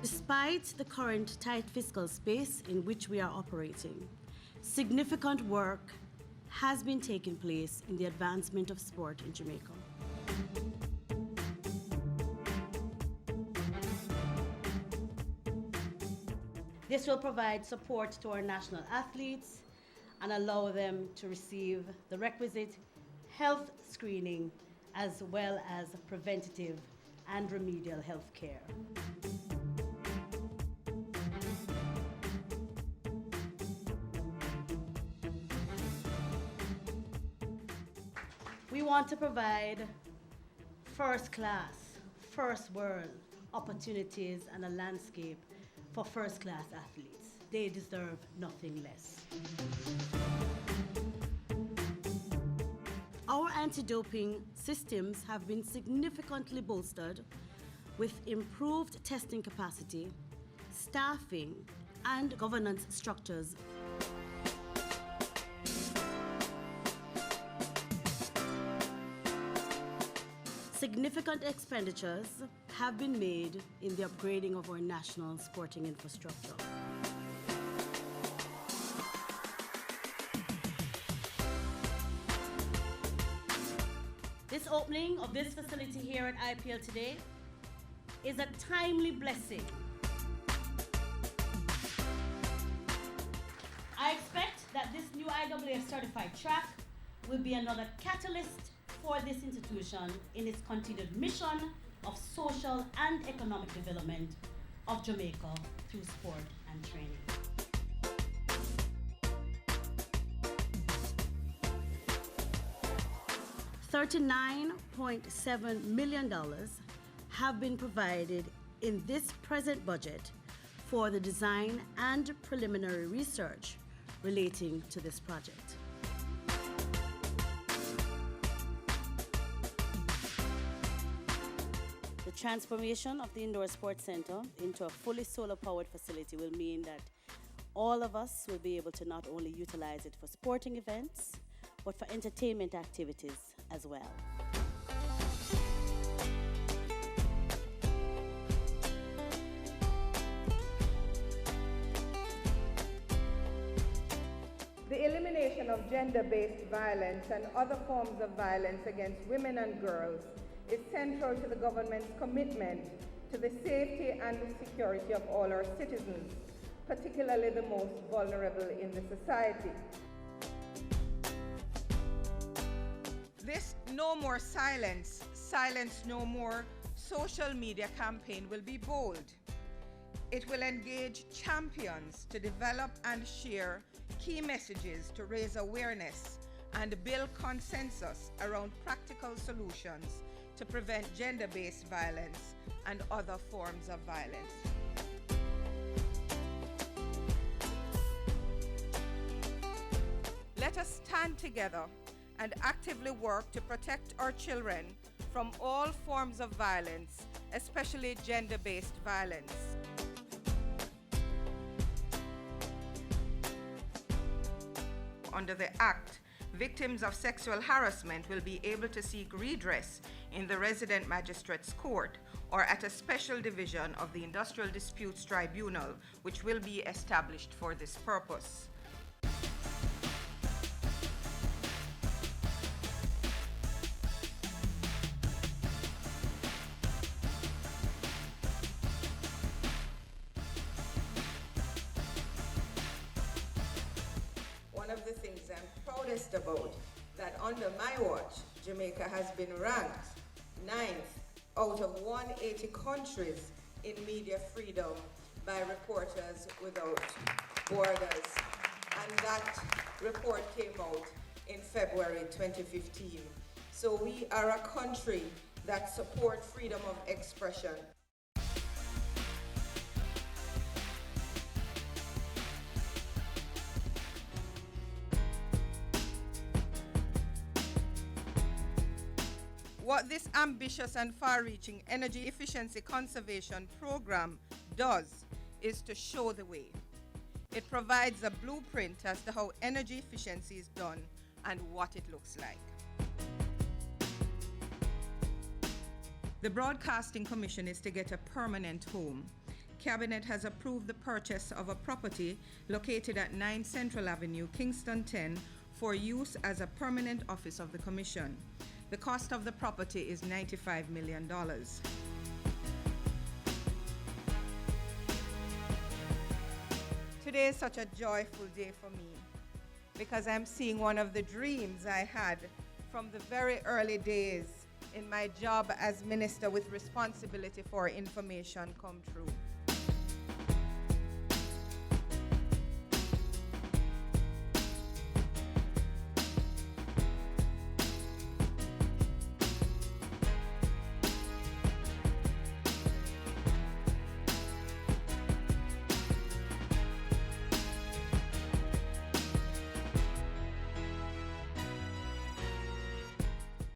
Despite the current tight fiscal space in which we are operating, significant work has been taking place in the advancement of sport in Jamaica. This will provide support to our national athletes and allow them to receive the requisite health screening as well as preventative and remedial health care. We want to provide first class, first world opportunities and a landscape for first class athletes. They deserve nothing less. Our anti-doping systems have been significantly bolstered with improved testing capacity, staffing, and governance structures. Significant expenditures have been made in the upgrading of our national sporting infrastructure. This opening of this facility here at IPL today is a timely blessing. I expect that this new IAAF certified track will be another catalyst for this institution in its continued mission of social and economic development of Jamaica through sport and training. $39.7 million have been provided in this present budget for the design and preliminary research relating to this project. The transformation of the Indoor Sports Center into a fully solar-powered facility will mean that all of us will be able to not only utilize it for sporting events, but for entertainment activities as well. The elimination of gender-based violence and other forms of violence against women and girls is central to the government's commitment to the safety and the security of all our citizens, particularly the most vulnerable in the society. This No More Silence, Silence No More social media campaign will be bold. It will engage champions to develop and share key messages to raise awareness and build consensus around practical solutions to prevent gender-based violence and other forms of violence. Let us stand together and actively work to protect our children from all forms of violence, especially gender-based violence. Under the Act, victims of sexual harassment will be able to seek redress in the Resident Magistrates Court or at a special division of the Industrial Disputes Tribunal, which will be established for this purpose. One of the things I'm proudest about, that under my watch, Jamaica has been ranked 9th out of 180 countries in media freedom by Reporters Without Borders. And that report came out in February 2015. So we are a country that supports freedom of expression. What this ambitious and far-reaching energy efficiency conservation program does is to show the way. It provides a blueprint as to how energy efficiency is done and what it looks like. The Broadcasting Commission is to get a permanent home. Cabinet has approved the purchase of a property located at 9 Central Avenue, Kingston 10, for use as a permanent office of the Commission. The cost of the property is $95 million. Today is such a joyful day for me because I'm seeing one of the dreams I had from the very early days in my job as Minister with responsibility for information come true.